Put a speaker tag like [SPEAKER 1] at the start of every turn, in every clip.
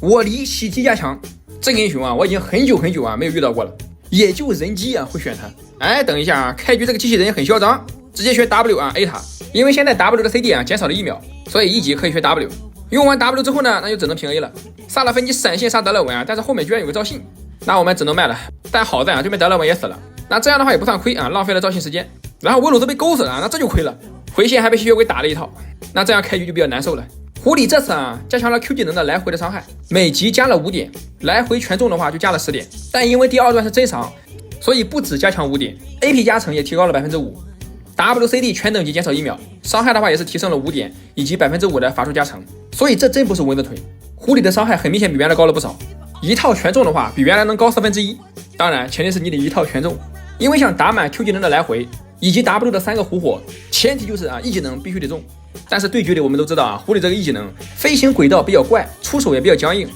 [SPEAKER 1] 我离袭击加强，这个英雄啊，我已经很久没有遇到过了，也就人机啊会选他。哎，等一下啊，开局这个机器人很嚣张，直接学 W 啊 A 他，因为现在 W 的 CD 啊减少了1秒，所以一级可以学 W。用完 W 之后呢，那就只能平 A 了。萨拉芬妮闪现杀德勒文啊，但是后面居然有个赵信，那我们只能卖了。但好在啊，对面德勒文也死了，那这样的话也不算亏啊，浪费了赵信时间。然后维鲁斯被勾死了，那这就亏了，回线还被吸血鬼打了一套，那这样开局就比较难受了。狐狸这次啊加强了 Q 技能的来回的伤害，每级加了5点，来回全中的话就加了10点。但因为第二段是真伤，所以不止加强5点 ，AP 加成也提高了5%，WCD 全等级减少1秒，伤害的话也是提升了5点，以及5%的法术加成。所以这真不是蚊子腿，狐狸的伤害很明显比原来高了不少。一套全中的话，比原来能高1/4，当然前提是你得一套全中，因为像打满 Q 技能的来回，以及 W 的3个狐火，前提就是啊一技能必须得中。但是对局里我们都知道啊，狐狸这个一技能飞行轨道比较怪，出手也比较僵硬，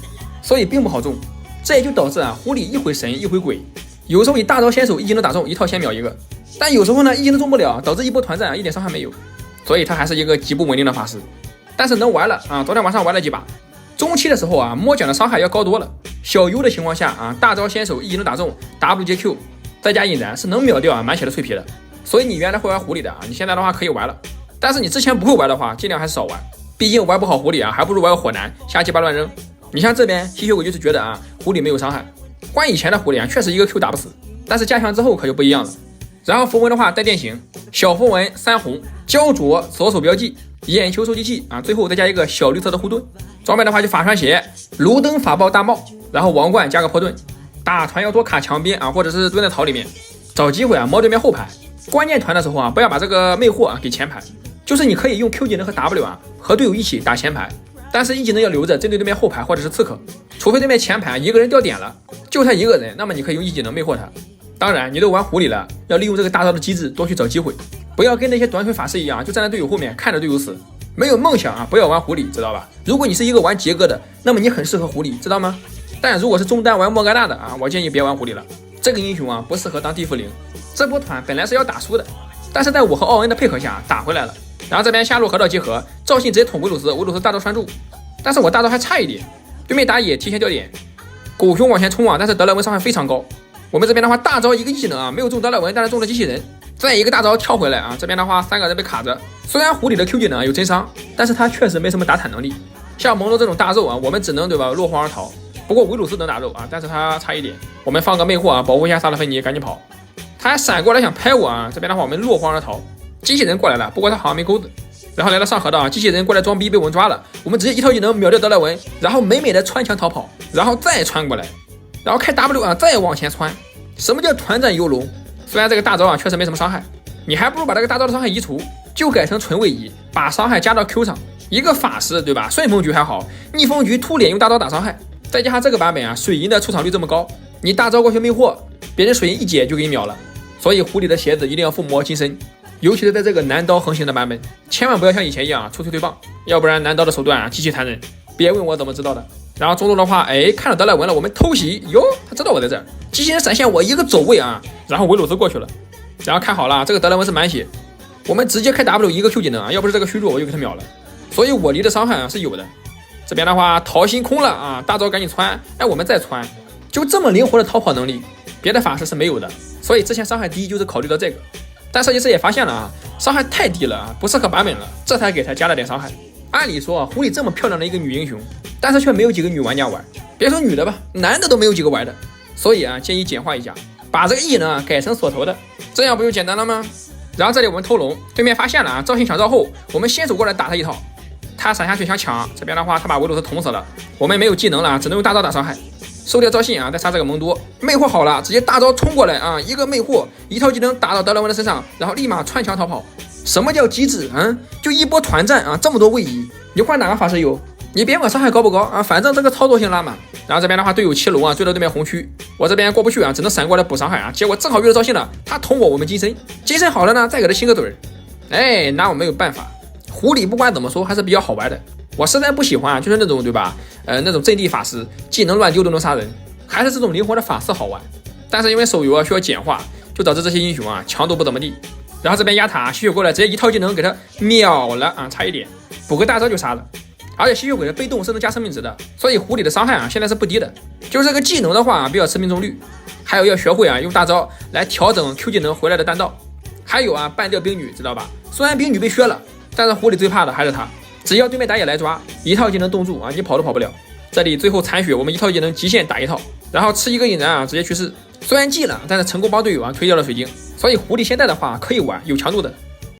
[SPEAKER 1] 所以并不好中。这也就导致啊狐狸一回神一回鬼，有时候以大招先手一技能打中，一套先秒一个，但有时候呢一技能中不了，导致一波团战啊一点伤害没有，所以他还是一个极不稳定的法师。但是能玩了啊，昨天晚上玩了几把，中期的时候啊摸奖的伤害要高多了。小优的情况下啊，大招先手一技能打中 WJQ 再加引燃是能秒掉啊满血的脆皮的。所以你原来会玩狐狸的啊，你现在的话可以玩了。但是你之前不会玩的话，尽量还是少玩，毕竟玩不好狐狸啊，还不如玩个火男瞎鸡巴乱扔。你像这边吸血鬼就是觉得啊，狐狸没有伤害，换以前的狐狸啊，确实一个 Q 打不死，但是加强之后可就不一样了。然后符文的话带电刑，小符文3红，焦灼左手标记，眼球收集器啊，最后再加一个小绿色的护盾。装备的话就法穿鞋、卢登法爆大帽，然后王冠加个破盾。打团要多卡墙边啊，或者是蹲在草里面，找机会啊摸对面后排。关键团的时候啊，不要把这个魅惑啊给前排，就是你可以用 Q 技能和 W 啊和队友一起打前排，但是一技能要留着针对对面后排或者是刺客，除非对面前排一个人掉点了，就他一个人，那么你可以用一技能魅惑他。当然你都玩狐狸了，要利用这个大招的机制多去找机会，不要跟那些短腿法师一样就站在队友后面看着队友死，没有梦想啊不要玩狐狸，知道吧？如果你是一个玩杰哥的，那么你很适合狐狸，知道吗？但如果是中单玩莫甘娜的啊，我建议别玩狐狸了，这个英雄啊不适合当地府灵。这波团本来是要打输的，但是在我和奥恩的配合下打回来了。然后这边下路河道结合，赵信直接捅维鲁斯，维鲁斯大招穿住，但是我大招还差一点，对面打野提前掉点，狗熊往前冲啊，但是德莱文伤害非常高。我们这边的话大招一个技能啊没有中德莱文，但是中了机器人，再一个大招跳回来啊，这边的话3个人被卡着。虽然狐狸的 Q 技能有真伤，但是他确实没什么打坦能力，像蒙罗这种大肉啊，我们只能对吧落荒而逃。不过维鲁斯能打肉啊，但是他差一点，我们放个魅惑啊保护一下萨拉芬妮，赶紧跑。他还闪过来想拍我啊，这边的话我们落荒而逃。机器人过来了，不过他好像没钩子。然后来到上河道啊，机器人过来装逼被我们抓了，我们直接一套技能秒掉德莱文，然后美美的穿墙逃跑，然后再穿过来，然后开 W 啊再往前穿。什么叫团战游龙？虽然这个大招啊确实没什么伤害，你还不如把这个大招的伤害移除，就改成纯位移，把伤害加到 Q 上。一个法师对吧？顺风局还好，逆风局突脸用大招打伤害，再加上这个版本啊水银的出场率这么高，你大招过去魅惑，别人水银一解就给你秒了。所以狐狸的鞋子一定要附魔金身，尤其是在这个男刀横行的版本，千万不要像以前一样出推推棒，要不然男刀的手段啊极其残忍。别问我怎么知道的。然后中路的话，哎，看到德莱文了，我们偷袭哟，他知道我在这儿，机器人闪现我一个走位啊，然后维鲁斯过去了，然后看好了，这个德莱文是满血，我们直接开 W 一个 Q 技能啊，要不是这个虚弱我就给他秒了，所以我离的伤害啊是有的。这边的话逃心空了啊，大招赶紧穿，哎，我们再穿，就这么灵活的逃跑能力，别的法师是没有的。所以之前伤害低就是考虑到这个，但设计师也发现了啊，伤害太低了啊，不适合版本了，这才给他加了点伤害。按理说啊，狐狸这么漂亮的一个女英雄，但是却没有几个女玩家玩，别说女的吧，男的都没有几个玩的。所以啊，建议简化一下，把这个 E 呢改成锁头的，这样不就简单了吗？然后这里我们偷龙，对面发现了啊，赵信抢赵后，我们先手过来打他一套，他闪下去想抢，这边的话他把维鲁斯捅死了，我们没有技能了，只能用大招打伤害。收掉赵信啊，再杀这个蒙多，魅惑好了，直接大招冲过来啊，一个魅惑，一套技能打到德莱文的身上，然后立马穿墙逃跑。什么叫机智啊？就一波团战啊，这么多位移，你换哪个法师有？你别管伤害高不高啊，反正这个操作性拉满。然后这边的话队友骑龙啊，追到对面红区，我这边过不去啊，只能闪过来补伤害啊，结果正好遇到赵信了，他捅我们金身，金身好了呢，再给他亲个嘴儿，哎，那我没有办法。狐狸不管怎么说还是比较好玩的，我实在不喜欢啊，就是那种对吧？那种阵地法师技能乱丢都能杀人，还是这种灵活的法师好玩。但是因为手游啊需要简化，就导致这些英雄啊强度不怎么地。然后这边压塔吸血过来，直接一套技能给他秒了啊，差一点补个大招就杀了。而且吸血鬼的被动是能加生命值的，所以狐狸的伤害现在是不低的。就是这个技能的话比较吃命中率，还有要学会用大招来调整 Q 技能回来的弹道。还有半吊冰女，知道吧？虽然冰女被削了，但是狐狸最怕的还是她。只要对面打野来抓，一套技能冻住你跑都跑不了。这里最后残血，我们一套技能极限打一套，然后吃一个引燃直接去世。虽然记了，但是成功帮队友推掉了水晶。所以狐狸现在的话可以玩，有强度的。